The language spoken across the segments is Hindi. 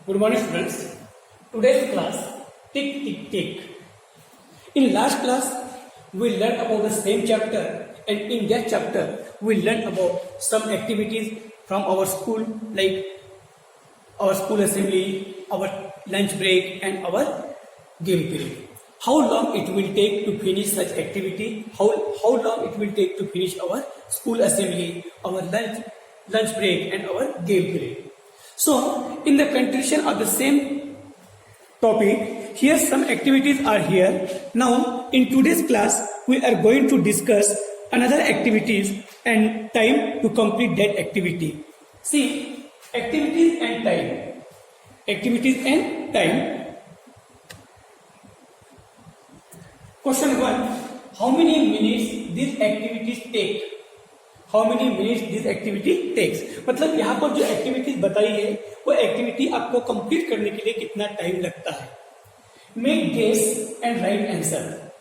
Good morning, students. Today's class, tick tick tick. In last class, we learned about the same chapter, and in that chapter, we learned about some activities from our school, like our school assembly, our lunch break, and our game period. How long it will take to finish such activity? How long it will take to finish our school assembly, our lunch break, and our game period? So, in the continuation of the same topic, here some activities are here. Now, in today's class, we are going to discuss another activities and time to complete that activity. See, activities and time. Activities and time. Question 1. How many minutes these activities take? How many minutes this activity takes? मतलब यहाँ पर जो एक्टिविटीज बताई है वो एक्टिविटी आपको कंप्लीट करने के लिए कितना टाइम लगता है. Make guess and write answer.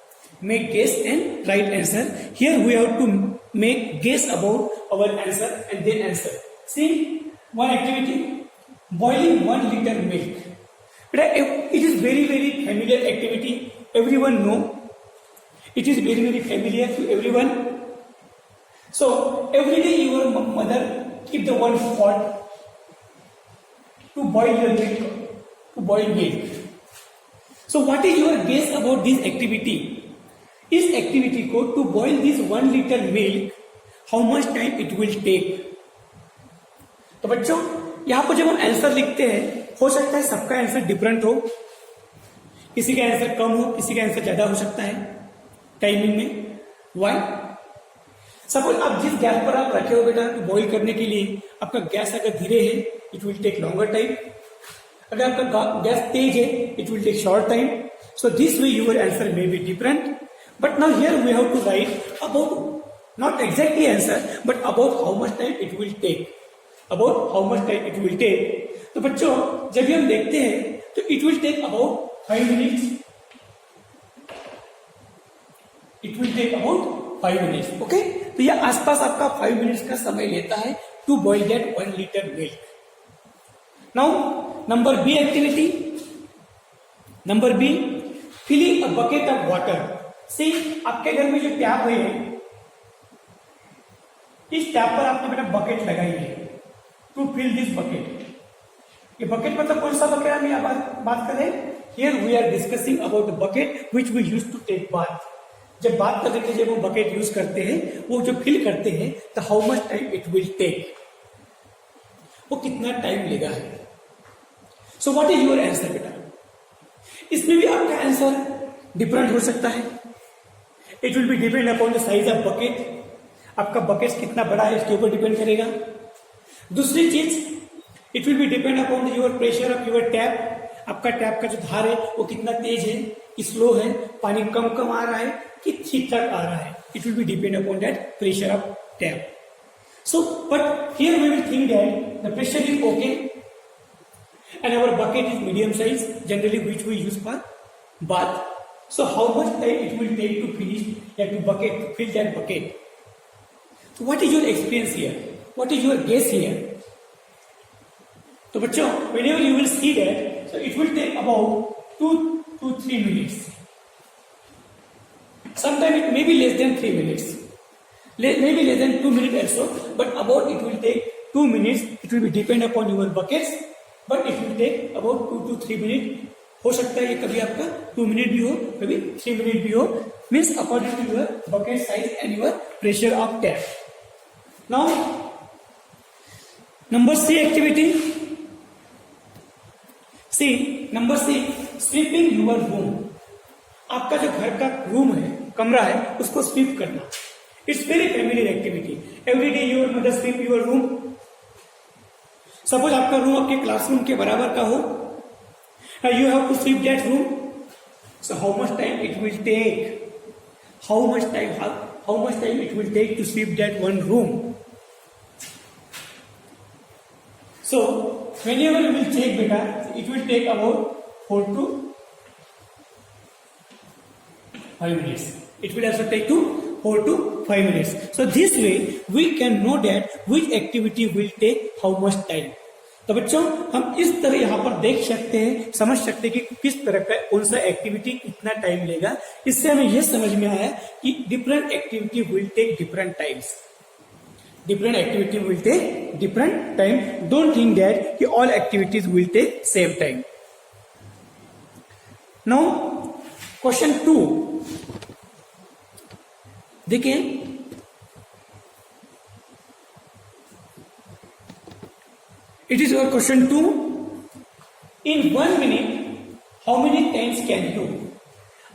Make guess and write answer. Here we have to make guess about our answer and then answer. See, one activity, boiling 1 liter milk. It is very familiar activity. Everyone know. It is very familiar to everyone. So every day your mother keep the one pot to boil your milk, to boil milk. So what is your guess about this activity? इस activity को to boil this 1 liter milk, how much time it will take? तो बच्चों यहाँ पर जब हम आंसर लिखते हैं, हो सकता है सबका आंसर डिफरेंट हो, किसी का आंसर कम हो, किसी का आंसर ज्यादा हो सकता है टाइमिंग में. Why? सपोज आप जिस गैस पर आप रखे हो बेटा बॉईल करने के लिए, आपका गैस अगर धीरे है it will take longer time, अगर आपका गैस तेज है it will take short time. So this way your answer may be different, but now here we have to write about not exactly answer but about how much time it will take, about how much time it will take. तो बच्चों जब भी हम देखते हैं तो it will take about 5 minutes, it will take about 5 minutes. Okay, तो यह आसपास आपका 5 मिनट्स का समय लेता है to boil that 1 liter milk. Now number B activity. Number B, filling a bucket of water. C, आपके घर में जो टैप है इस टैप पर आपने बेटा बकेट लगाई है टू फिल दिस बकेट. ये बकेट मतलब कौन सा बकेट हम यहाँ बात कर रहे हैं? Here we are discussing about bucket which we use to take bath. जब बात करने के लिए जब वो बकेट यूज करते हैं, वो जो फिल करते हैं, तो how much time it will take, वो कितना टाइम लेगा है. So what is your answer बेटा? इसमें भी आपका आंसर डिफरेंट हो सकता है. It will be depend upon the size of bucket. आपका बकेट कितना बड़ा है इसके ऊपर डिपेंड करेगा. दूसरी चीज, it will be depend upon your pressure of your tap. आपका टैप का जो धार है वो कितना तेज है, स्लो है, पानी कम आ रहा है कि ठीक ठाक आ रहा है. It will be depend upon that pressure of tap. So but here we will think that the pressure is okay and our bucket is medium size generally which we use for bath. So how much time it will take to finish that bucket, to fill that bucket. So what is your experience here? What is your guess here? तो बच्चों whenever you will see that, so it will take about 2 to 3 minutes. Sometimes it may be less than 3 minutes, maybe less than 2 minutes also, but about it will take 2 minutes. It will be depend upon your buckets, but it will take about 2 to 3 minutes. हो सकता है ये कभी आपका 2 मिनट भी हो, कभी 3 मिनट भी हो, means according to your bucket size and your pressure of tap. Now, number C activity. See, number C, sweeping your room. आपका जो घर का रूम है, कमरा है, उसको स्वीप करना. It's very familiar activity. Every day your mother sweep your room. Suppose आपका रूम आपके क्लासरूम के बराबर का हो, you have to sweep that room. So how much time it will take? How much time it will take to sweep that one room? So whenever you will check beta, it will take about 4 to 5 minutes. It will also take 4 to 5 minutes. So this way we can know that which activity will take how much time. तो बच्चों हम इस तरह यहाँ पर देख सकते हैं, समझ सकते हैं कि किस तरह का कौन सा एक्टिविटी कितना टाइम लेगा। इससे हमें यह समझ में आया कि different activity will take different times. Different activity will take different time. Don't think that कि all activities will take same time. Now, question 2 देखिए, it is your question 2. In 1 minute, how many times can you?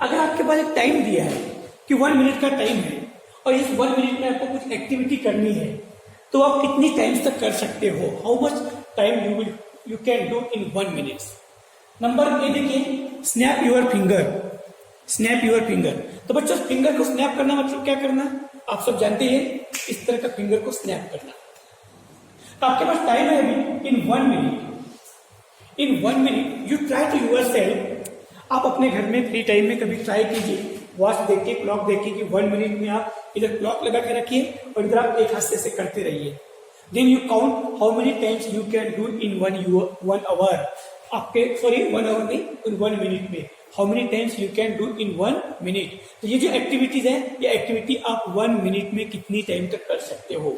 अगर आपके पास एक टाइम दिया है कि 1 मिनट का टाइम है और इस 1 मिनट में आपको कुछ एक्टिविटी करनी है, तो आप कितनी टाइम्स तक कर सकते हो? How much time you can do in 1 minute? Number A देखिए, snap your finger. Snap your finger. तो बच्चों फिंगर को स्नैप करना मतलब क्या करना, आप सब जानते हैं, इस तरह का फिंगर को स्नैप करना। तो आपके पास टाइम है अभी in 1 minute. In 1 minute you try to yourself. आप अपने घर में फ्री टाइम में कभी ट्राई कीजिए, वॉच देखिए, क्लॉक देखिए कि 1 मिनट में आप इधर क्लॉक लगा के रखिए और इधर आप एक हाथ से करते रहिए। Then you count how many times you can do in 1 hour. आपके 1 आवर नहीं, इन 1 मिनट में how many times you can do in 1 minute. तो ये जो एक्टिविटीज है, ये एक्टिविटी आप 1 मिनट में कितनी टाइम तक कर सकते हो?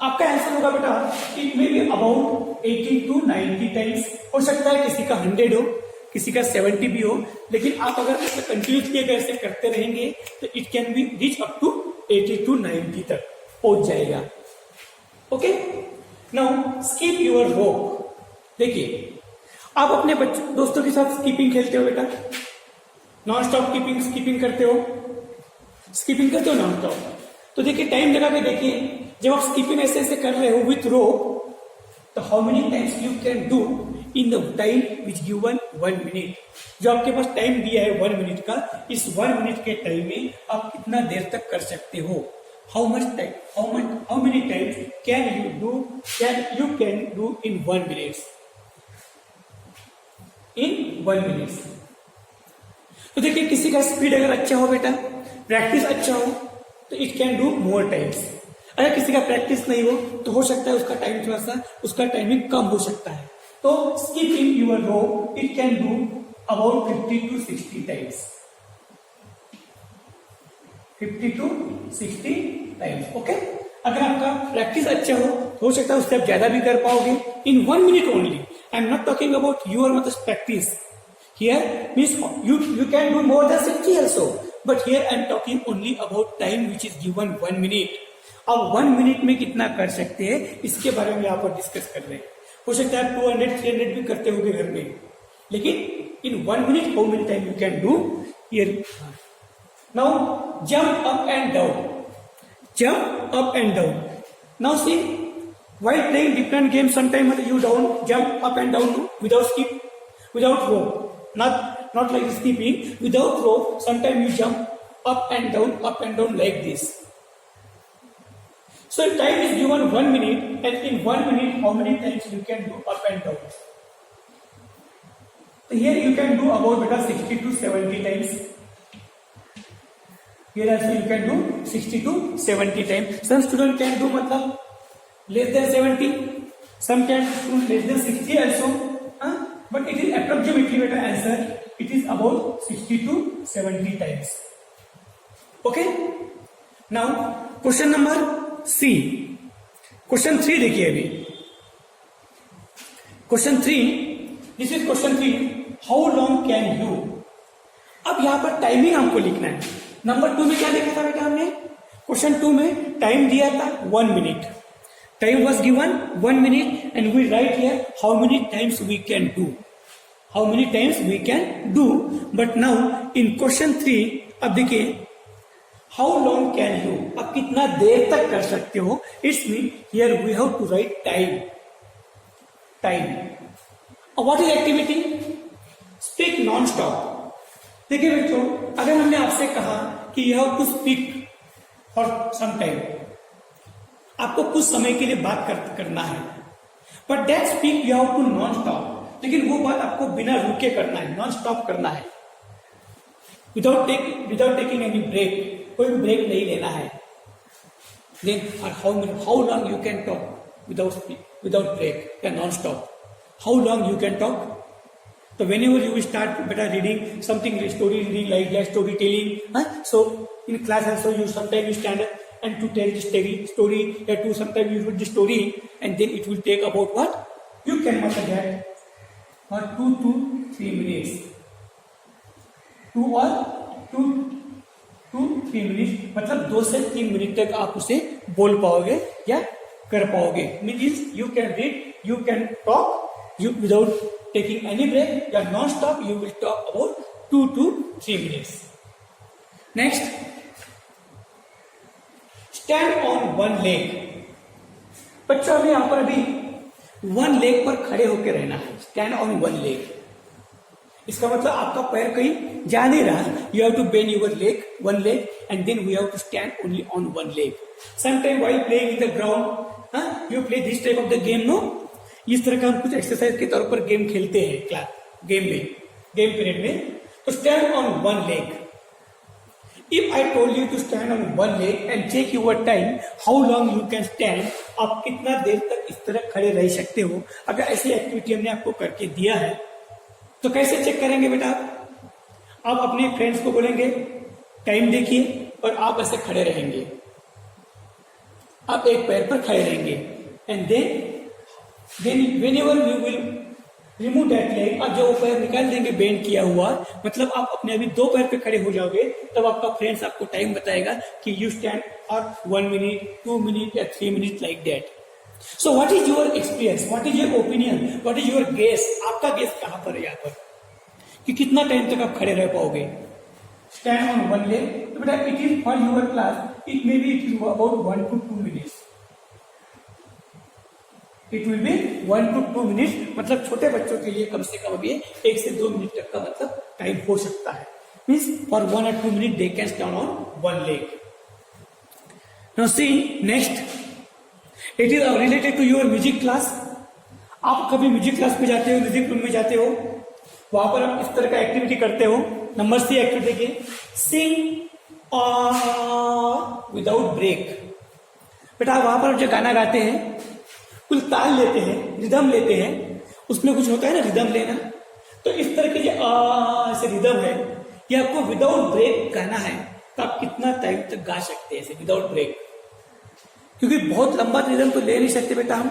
आपका आंसर होगा बेटा, it may be about 80 to 90 times. हो सकता है किसी का 100 हो, किसी का 70 भी हो, लेकिन आप अगर कंटिन्यूसली अगर ऐसे करते रहेंगे तो it can be reach up to 80 to 90 तक पहुंच जाएगा। Okay, now skip your walk. देखिए, आप अपने बच्चों दोस्तों के साथ स्कीपिंग खेलते हो बेटा, नॉन स्टॉप स्कीपिंग करते हो, स्कीपिंग करते हो नॉन स्टॉप। तो देखिए टाइम लगा के देखिए, जब आप स्कीपिंग ऐसे ऐसे कर रहे हो विथ रोप, तो how many times you can do in the time which given 1 minute. जो आपके पास टाइम दिया है 1 मिनट का, इस 1 मिनट के टाइम में आप कितना देर तक कर सकते हो? How many times can you can do in 1 minute? In 1 minute. तो देखिए, किसी का स्पीड अगर अच्छा हो बेटा, प्रैक्टिस अच्छा हो, तो it can do more times. अगर किसी का प्रैक्टिस नहीं हो तो हो सकता है उसका टाइम थोड़ा सा, उसका टाइमिंग कम हो सकता है। तो skipping your rope it can do about 50 to 60 times. 50 to 60 times. Okay, अगर आपका प्रैक्टिस अच्छा हो सकता है उससे आप ज्यादा भी कर पाओगे in 1 minute only. I am not talking about your मतलब practice here, means you can do more than 60 also, but here I am talking only about time which is given 1 minute। अब 1 मिनट में कितना कर सकते हैं इसके बारे में यहाँ पर डिस्कस कर रहे हैं। हो सकता है 200-300 भी करते होंगे घर में, लेकिन इन 1 minute how many time you can do here? Now jump up and down. Jump up and down. Now see, while playing different games, sometimes you jump up and down without skip, without rope, not like skipping, without rope. Sometimes you jump up and down like this. So time is given 1 minute, and in 1 minute, how many times you can do up and down? So here you can do about better 60 to 70 times. Here also you can do 60 to 70 times. Some student can do मतलब less than 70, some can do less than 60 also, but it is approximately better answer. It is about 60 to 70 times. Okay. Now question number C. Question 3 देखिए अभी। Question 3, this is question 3. How long can you? अब यहाँ पर टाइमिंग हमको लिखना है। नंबर 2 में क्या लिखा था बेटा हमने? क्वेश्चन 2 में टाइम दिया था 1 minute. Time was given 1 minute, and we write here how many times we can do. How many times we can do. But now in question 3, अब देखिए how long can you, अब कितना देर तक कर सकते हो? It's mean here we have to write time. Time. What is activity? Speak non-stop. देखिए बच्चों, अगर हमने आपसे कहा कि you have to speak for some time, आपको कुछ समय के लिए बात करना है, but that speak you have to non stop. लेकिन वो बात आपको बिना रुके करना है, नॉन स्टॉप करना है, विदाउट टेकिंग एनी ब्रेक। कोई भी ब्रेक नहीं लेना है। Then or how long you can talk without break, yeah, non-stop. How long you can talk? So whenever you will start better reading something, story reading like that, storytelling. So in class also you sometimes you stand up and to tell the story, or to sometimes you read the story, and then it will take about what? You can master that for 2 to 3 minutes. 2 or 2 to 3 minute, मतलब 2 से 3 मिनट तक आप उसे बोल पाओगे या कर पाओगे. Means you can read, you can talk you without taking any break, या non stop you will talk about 2 to 3 minutes. Next, stand on one leg. बच्चों हमें यहां पर अभी वन लेग पर खड़े होकर रहना है. स्टैंड ऑन वन लेग, इसका मतलब आपका पैर कहीं जा नहीं रहा. You have to bend your leg, one leg, and then we have to stand only on one leg. Sometime while playing in the ground you play this type of the game, no. इस तरह का हम कुछ एक्सरसाइज के तौर पर गेम खेलते हैं क्लास गेम पीरियड में. तो stand on one leg. If I told you to stand on one leg and check your time, how long you can stand, आप कितना देर तक इस तरह खड़े रह सकते हो. अगर ऐसी एक्टिविटी हमने आपको करके दिया है तो कैसे चेक करेंगे बेटा? आप अपने फ्रेंड्स को बोलेंगे टाइम देखिए और आप ऐसे खड़े रहेंगे. आप एक पैर पर खड़े रहेंगे and then whenever you will remove that leg, आप जो पैर निकाल देंगे बेंड किया हुआ, मतलब आप अपने अभी 2 पैर पे खड़े हो जाओगे, तब आपका फ्रेंड्स आपको टाइम बताएगा कि यू स्टैंड और 1 मिनट, 2 मिनट या 3 minute like that. So what is your experience? What is your opinion? What is your guess? आपका गेस कहां पर है यहाँ पर कि कितना टाइम तक आप खड़े रह पाओगे? Stand on one leg. तो बेटा it is for your class. It may be it is about 1 to 2 minutes. It will be 1 to 2 minutes. मतलब छोटे बच्चों के लिए कम से कम अभी 1 से 2 मिनट तक का मतलब टाइम हो सकता है. Means for 1 or 2 minutes they can stand on one leg. Now see next. It is related to your music class. आप कभी म्यूजिक क्लास में जाते हो, म्यूजिक रूम में जाते हो, वहां पर आप इस तरह का एक्टिविटी करते हो. नंबर सी एक्टिविटी देखिए, सिंग विदाउट ब्रेक. बेटा वहां पर जो गाना गाते हैं कुल ताल लेते हैं, रिदम लेते हैं, उसमें कुछ होता है ना रिदम लेना. तो इस तरह के जो ऐसे रिदम है, ये आपको विदाउट ब्रेक गाना है, तो आप कितना टाइम तक गा सकते हैं विदाउट ब्रेक? क्योंकि बहुत लंबा रिदम तो ले नहीं सकते बेटा हम,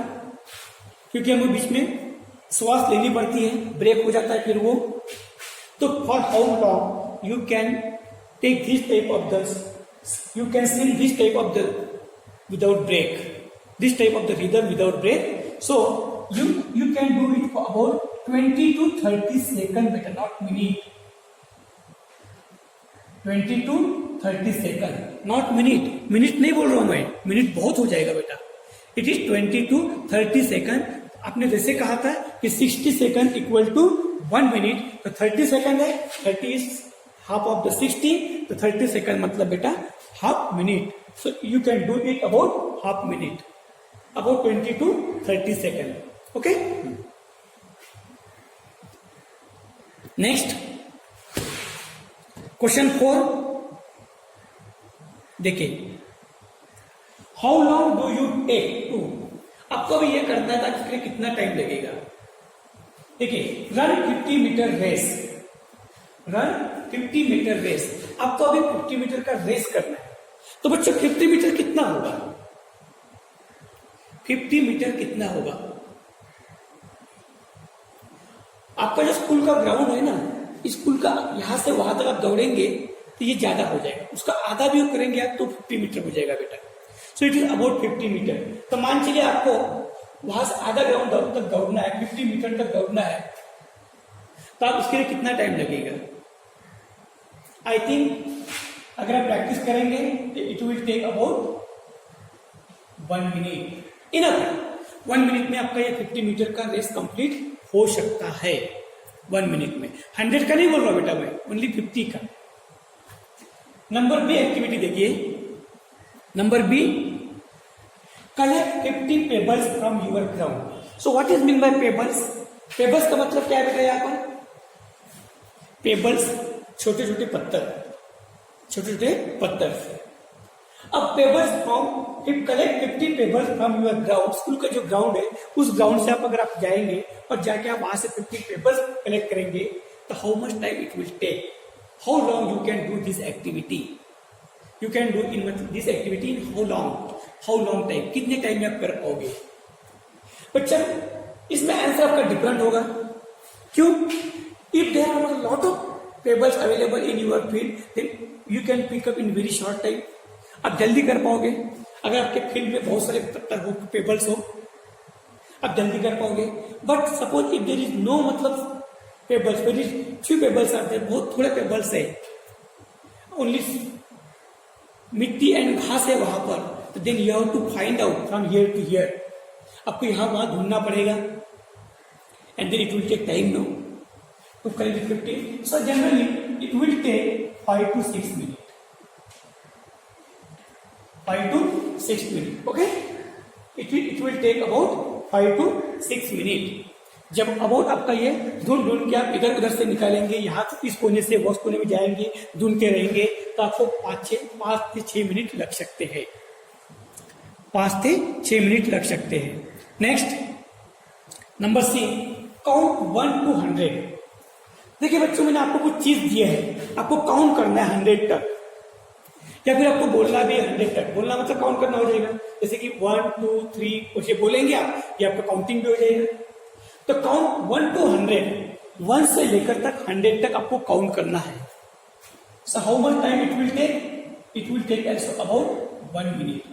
क्योंकि हमें बीच में श्वास लेनी पड़ती है, ब्रेक हो जाता है फिर वो. तो for how long you can take this type of the, you can sing this type of the without break, this type of the rhythm without break. So you can do it for about 20 to 30 seconds बेटा, not minute. 20 to 30 second, not minute. Minute नहीं बोल रहा हूं मैं, मिनट बहुत हो जाएगा बेटा. It is 20 to 30 second. आपने जैसे कहा था कि 60 सेकंड इक्वल टू 1 मिनट, तो 30 सेकंड है, 30 इज हाफ ऑफ द 60, तो 30 सेकंड मतलब बेटा half minute. So you can do it about half minute, about 20 to 30 second. Okay. Next question 4 देखिए, how long do you take to. आपको भी ये करना था कि कितना टाइम लगेगा. देखिए, run 50 meter race, run 50 meter race. आपको अभी 50 मीटर का रेस करना है. तो बच्चों 50 मीटर कितना होगा? 50 मीटर कितना होगा? आपका जो स्कूल का ग्राउंड है ना, स्कूल का यहां से वहां तक आप दौड़ेंगे तो ये ज्यादा हो जाएगा. उसका आधा भी करेंगे आप तो 50 मीटर हो जाएगा बेटा. So it is about 50 meter. तो मान चलिए आपको वहां से आधा ग्राउंड तक दौड़ना है, 50 मीटर तक दौड़ना है, तो आप उसके लिए कितना टाइम लगेगा? आई थिंक अगर आप प्रैक्टिस करेंगे तो it will take about 1 minute. Enough 1 minute में आपका ये 50 मीटर का रेस कंप्लीट हो सकता है. 1 मिनट में. 100 का नहीं बोल रहा बेटा मैं, ओनली 50 का. नंबर बी एक्टिविटी देखिए. Number B, collect 50 pebbles from your ground. So what is mean by pebbles? Pebbles का मतलब क्या है बेटा यहाँ पर? पेबल्स छोटे छोटे पत्थर, छोटे छोटे पत्थर. अब papers from collect 50 papers from your ground, school का जो ग्राउंड है उस ग्राउंड से आप अगर आप जाएंगे और जाके आप वहां से 50 पेपर्स कलेक्ट करेंगे तो how much time it will take, how long you can do this activity, you can do in this activity in how long time, कितने टाइम में आप कर पाओगे। बच्चा इसमें आंसर आपका डिफरेंट होगा, क्यों? If there are lot of pebbles available in your field then you can pick up in very short time, आप जल्दी कर पाओगे। अगर आपके फील्ड में बहुत सारे पेपर्स हो आप जल्दी कर पाओगे। But suppose if there is no मतलब papers, very few papers are there, बहुत थोड़े पेपर्स है, ओनली मिट्टी एंड घास है वहां पर, तो then you have to find out from here to here, आपको यहां वहां ढूंढना पड़ेगा and then it will take time no to collect 50। So generally it will take 5 to 6 minutes, 5 to 6 minutes, okay? It will take about 5 to 6 minutes। जब अबाउट आपका ये ढूंढ के आप इधर उधर से निकालेंगे, यहाँ इस कोने से वो कोने में जाएंगे, ढूंढते रहेंगे, तो आपको 5 से 6 मिनट लग सकते हैं, 5 से 6 मिनट लग सकते हैं। Next number C, count 1 to 100। देखिए बच्चों, मैंने आपको कुछ चीज दी है, आपको काउंट करना है 100 तक, या फिर आपको बोलना भी 100 तक। बोलना मतलब काउंट करना हो जाएगा, जैसे कि 1 2 3 उसे बोलेंगे आप, ये आपका काउंटिंग भी हो जाएगा। तो काउंट 1 to 100, 1 से लेकर तक 100 तक आपको काउंट करना है। So how much time it will take? It will take also about 1 minute।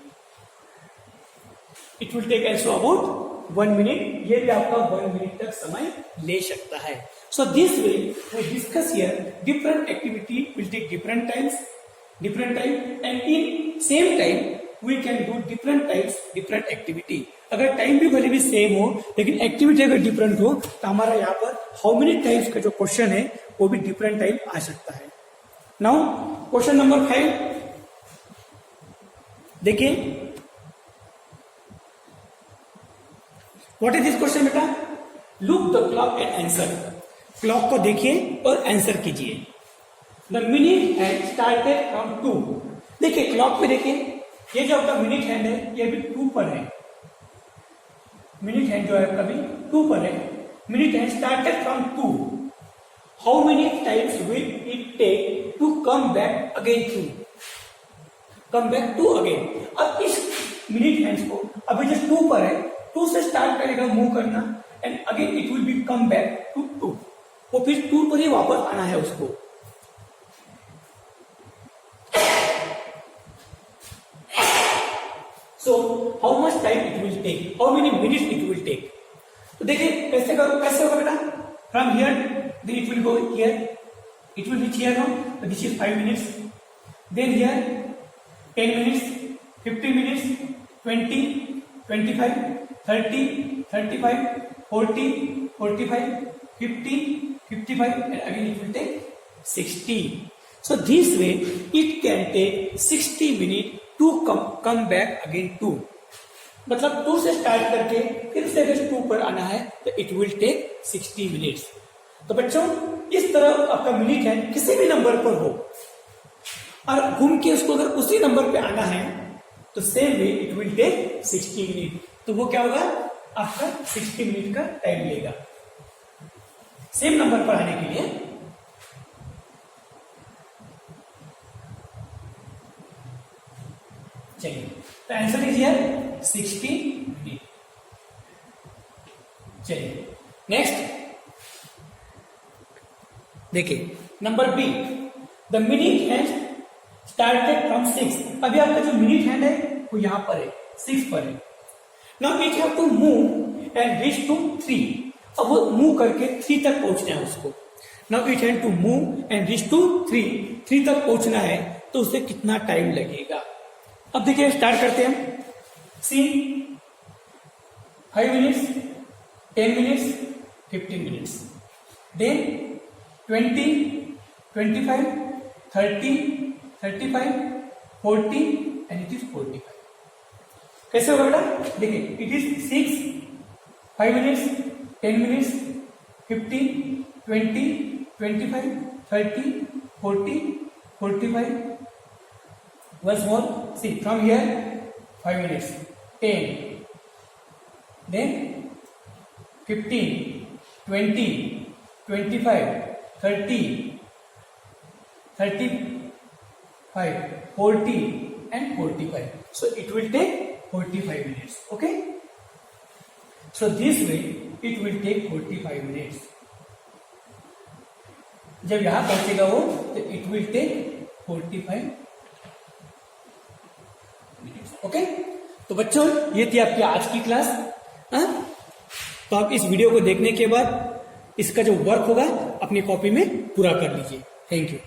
It will take also about 1 minute। ये भी आपका 1 minute तक समय ले सकता है। So this way we discuss here different activity will take different time, and in same time we can do different types, different activity। अगर टाइम भी भले भी सेम हो लेकिन एक्टिविटी अगर डिफरेंट हो तो हमारा यहाँ पर हाउ मेनी टाइम्स का जो क्वेश्चन है वो भी डिफरेंट टाइम आ सकता है। नाउ क्वेश्चन नंबर 5 देखिए, व्हाट इज दिस क्वेश्चन बेटा? Look the clock and answer. Clock को देखिए और आंसर कीजिए। The minute hand started from 2। देखिए क्लॉक पे देखिए, ये जो आपका मिनट हैंड है ये अभी 2 पर है, मिनट हैंड जो है आपका अभी 2 पर है। Minute hand started from 2, how many times will it take to come back again to, come back to again. अब इस मिनट हैंड को अभी जो 2 पर है, 2 से स्टार्ट करेगा मूव करना and again it will be come back to 2, वो फिर 2 पर ही वापस आना है उसको। So how much time it will take, how many minutes it will take. तो देखिए कैसे करो, कैसे होगा बेटा? From here then it will go here, it will reach here now, this is 5 minutes, then here 10 minutes, 15 minutes, 20, 25, 30, 35, 40, 45, 50, 55 and again it will take 60. So this way it can take 60 minutes to come back again 2। मतलब 2 से स्टार्ट करके फिर से अगर 2 पर आना है तो इट विल टेक 60 मिनट्स। तो बच्चों इस तरह आपका मिनट है किसी भी नंबर पर हो और घूम के उसको अगर उसी नंबर पे आना है तो same way it will take 60 minute. तो वो क्या होगा? आपका 60 मिनट का टाइम लेगा सेम नंबर पर आने के लिए। चलिए तो आंसर इज हियर 60 मिनट। चलिए नेक्स्ट देखिए number B, the minute hand started from 6। अभी आपका जो मिनट हैंड है वो यहां पर है, 6 पर है। Now it have to move and reach to 3। अब वो मूव करके 3 तक पहुंचना है उसको। Now it have to move and reach to 3 तक पहुंचना है तो उसे कितना टाइम लगेगा? अब देखिए स्टार्ट करते हैं। सी 5 minutes, 10 minutes, 15 minutes, then 20, 25, 30, 35, 40 and it is 45। कैसे होगा बेटा? देखिए it is 6, 5 minutes, 10 minutes, 15, 20, 25, 30, 40, 45, once more see from here 5 minutes, 10, then 15, 20, 25, 30, 35, 40 and 45. So it will take 45 minutes. Okay. So this way it will take 45 minutes. जब यहां पहुंचेगा वो तो it will take 45 minutes. Okay. तो बच्चों ये थी आपकी आज की क्लास. तो आप इस वीडियो को देखने के बाद इसका जो वर्क होगा अपनी कॉपी में पूरा कर लीजिए. Thank you.